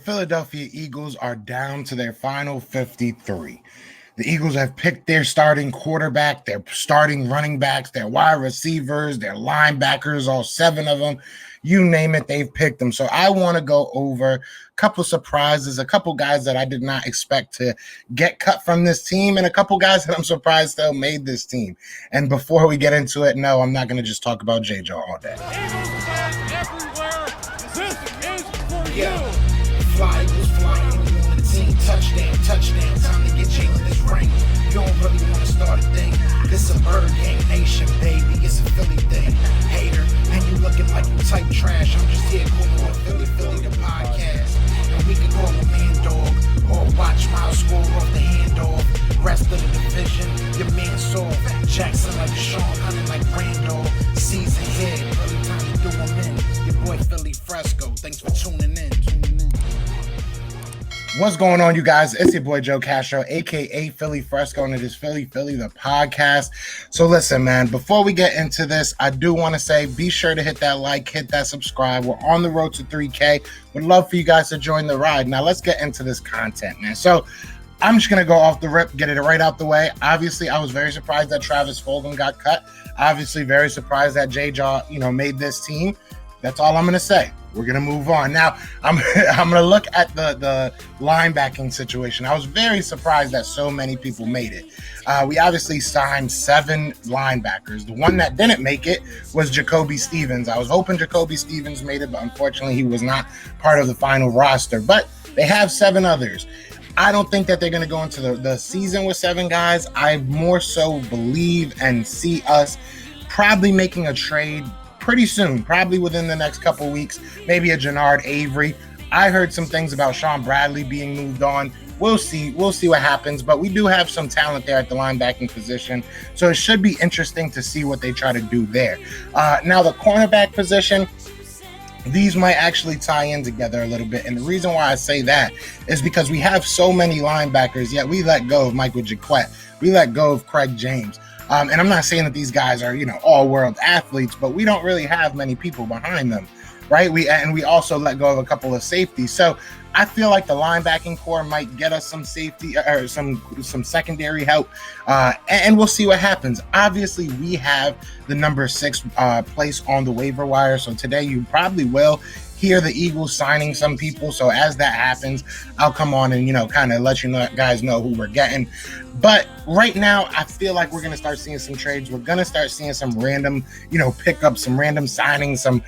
Philadelphia Eagles are down to their final 53. The Eagles have picked their starting quarterback, their starting running backs, their wide receivers, their linebackers, all seven of them. You name it, they've picked them. So I want to go over a couple surprises, a couple guys that I did not expect to get cut from this team, and a couple guys that I'm surprised still made this team. And before we get into it, no, I'm not going to just talk about J-Jaw all day. Eagles fans everywhere, this is for you. Fly Eagles flying on the team. Touchdown. Time to get Jalen this ring. You don't really want to start a thing. This a Bird Gang Nation, baby. It's a Philly thing. Hater, and you looking like you type trash. I'm just here calling on Philly the podcast. And we can call a man dog or watch Miles score off the handoff. Rest of the division, your man soft. Jackson like Sean, hunting like Randolph. Season here, really time to do them in. Your boy Philly Fresco. Thanks for tuning in. What's going on, you guys? It's your boy Joe Castro, aka Philly Fresco, and it is Philly the podcast. So listen, man, before we get into this, I do want to say be sure to hit that like, hit that subscribe. We're on the road to 3K. Would love for you guys to join the ride. Now let's get into this content, man. So I'm just going to go off the rip, get it right out the way. Obviously, I was very surprised that Travis Fulgham got cut. Obviously, very surprised that J-Jaw, made this team. That's all I'm going to say. We're going to move on. Now, I'm going to look at the linebacking situation. I was very surprised that so many people made it. We obviously signed 7 linebackers. The one that didn't make it was Jacoby Stevens. I was hoping Jacoby Stevens made it, but unfortunately he was not part of the final roster. But they have 7 others. I don't think that they're going to go into the season with 7 guys. I more so believe and see us probably making a trade pretty soon, probably within the next couple weeks, maybe a Jannard Avery. I heard some things about Sean Bradley being moved on. We'll see what happens, but we do have some talent there at the linebacking position, so it should be interesting to see what they try to do there. Now, the cornerback position, these might actually tie in together a little bit, and the reason why I say that is because we have so many linebackers, yet we let go of Michael Jaquette. We let go of Craig James. And I'm not saying that these guys are, all-world athletes, but we don't really have many people behind them, right? We also let go of a couple of safeties. So I feel like the linebacking core might get us some safety or some secondary help, and we'll see what happens. Obviously, we have the number 6 place on the waiver wire, so today you probably will hear the Eagles signing some people. So as that happens, I'll come on and, kind of let you guys know who we're getting. But right now, I feel like we're going to start seeing some trades. We're going to start seeing some random, pickups, some random signings, some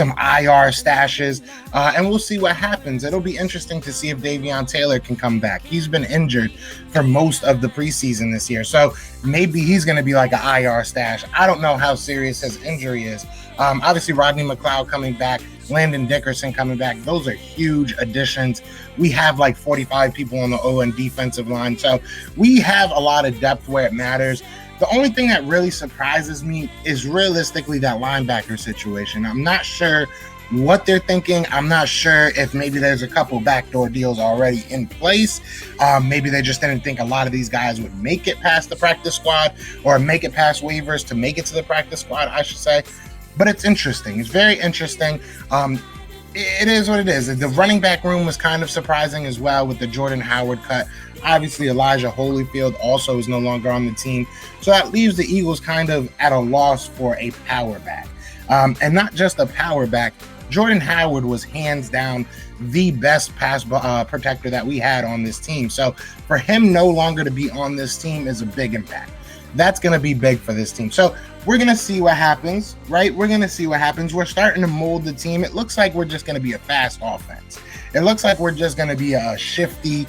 IR stashes, and we'll see what happens. It'll be interesting to see if Davion Taylor can come back. He's been injured for most of the preseason this year, so maybe he's going to be like an IR stash. I don't know how serious his injury is. Obviously, Rodney McLeod coming back, Landon Dickerson coming back. Those are huge additions. We have like 45 people on the O and defensive line, so we have a lot of depth where it matters. The only thing that really surprises me is realistically that linebacker situation. I'm not sure what they're thinking. I'm not sure if maybe there's a couple backdoor deals already in place. Maybe they just didn't think a lot of these guys would make it past the practice squad or make it past waivers to make it to the practice squad, I should say. But it's interesting. It's very interesting. It is what it is. The running back room was kind of surprising as well with the Jordan Howard cut. Obviously, Elijah Holyfield also is no longer on the team. So that leaves the Eagles kind of at a loss for a power back. And not just a power back. Jordan Howard was hands down the best pass protector that we had on this team. So for him no longer to be on this team is a big impact. That's going to be big for this team. So we're going to see what happens, right? We're going to see what happens. We're starting to mold the team. It looks like we're just going to be a fast offense. It looks like we're just going to be a shifty,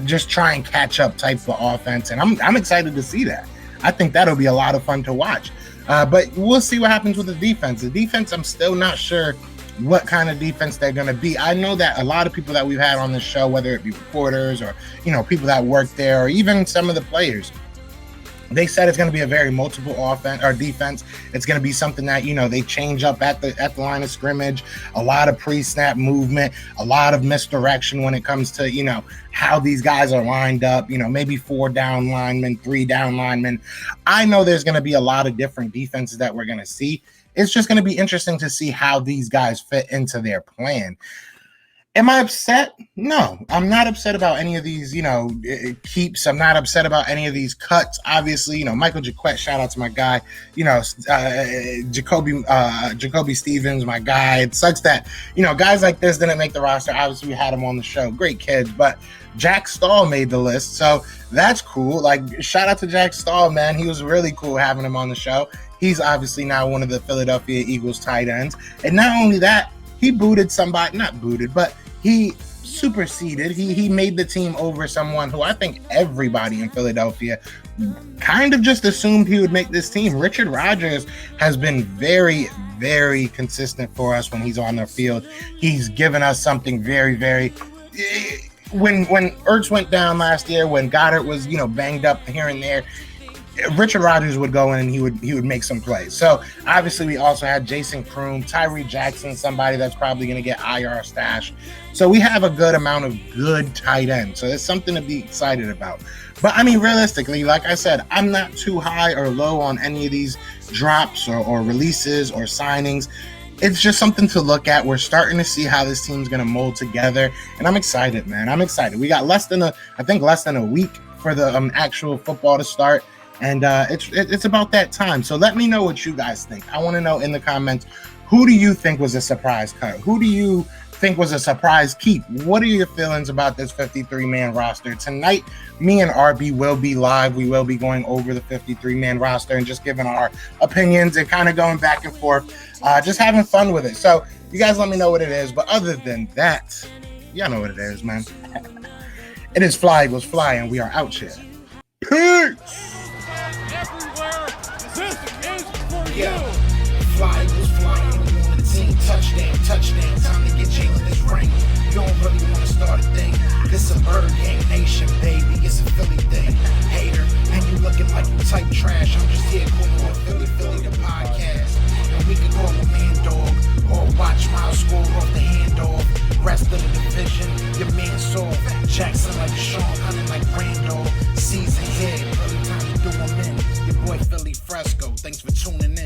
just try and catch up type of offense. And I'm excited to see that. I think that'll be a lot of fun to watch. But we'll see what happens with the defense. The defense, I'm still not sure what kind of defense they're going to be. I know that a lot of people that we've had on this show, whether it be reporters or, people that work there or even some of the players, they said it's going to be a very multiple offense or defense. It's going to be something that, they change up at the line of scrimmage, a lot of pre-snap movement, a lot of misdirection when it comes to, how these guys are lined up, maybe 4 down linemen, 3 down linemen. I know there's going to be a lot of different defenses that we're going to see. It's just going to be interesting to see how these guys fit into their plan. Am I upset? No, I'm not upset about any of these, keeps. I'm not upset about any of these cuts. Obviously, Michael Jaquette, shout out to my guy, Jacoby Stevens, my guy. It sucks that, guys like this didn't make the roster. Obviously, we had him on the show. Great kids, but Jack Stahl made the list. So that's cool. Like, shout out to Jack Stahl, man. He was really cool having him on the show. He's obviously now one of the Philadelphia Eagles tight ends. And not only that, he booted somebody, not booted, but he superseded. He made the team over someone who I think everybody in Philadelphia kind of just assumed he would make this team. Richard Rodgers has been very, very consistent for us when he's on the field. He's given us something very, very. When Ertz went down last year, when Goddard was banged up here and there, Richard Rodgers would go in and he would make some plays. So obviously we also had Jason Kroom, Tyree Jackson, somebody that's probably going to get IR stash. So we have a good amount of good tight ends. So it's something to be excited about. But I mean, realistically, like I said, I'm not too high or low on any of these drops or releases or signings. It's just something to look at. We're starting to see how this team's going to mold together. And I'm excited, man. I'm excited. We got less than a week for the actual football to start. And it's about that time. So let me know what you guys think. I want to know in the comments, who do you think was a surprise cut? Who do you think was a surprise keep? What are your feelings about this 53-man roster? Tonight, me and RB will be live. We will be going over the 53-man roster and just giving our opinions and kind of going back and forth, just having fun with it. So you guys let me know what it is. But other than that, y'all know what it is, man. It is Fly Eagles Fly, and we are out here. Peace! Everywhere, this is for Yeah. you. Fly Eagles flying on the team. Touchdown. Time to get Jalen this ring. You don't really want to start a thing. This a bird gang nation, baby. It's a Philly thing. Hater, and you looking like you type trash. I'm just here calling on Philly the podcast. And we can call a man dog or watch Miles score off the handoff. Rest of the division, your man saw Jackson like Sean, hunting like Randall. Season here, early time to do 'em in. Your boy Philly Fresco, thanks for tuning in.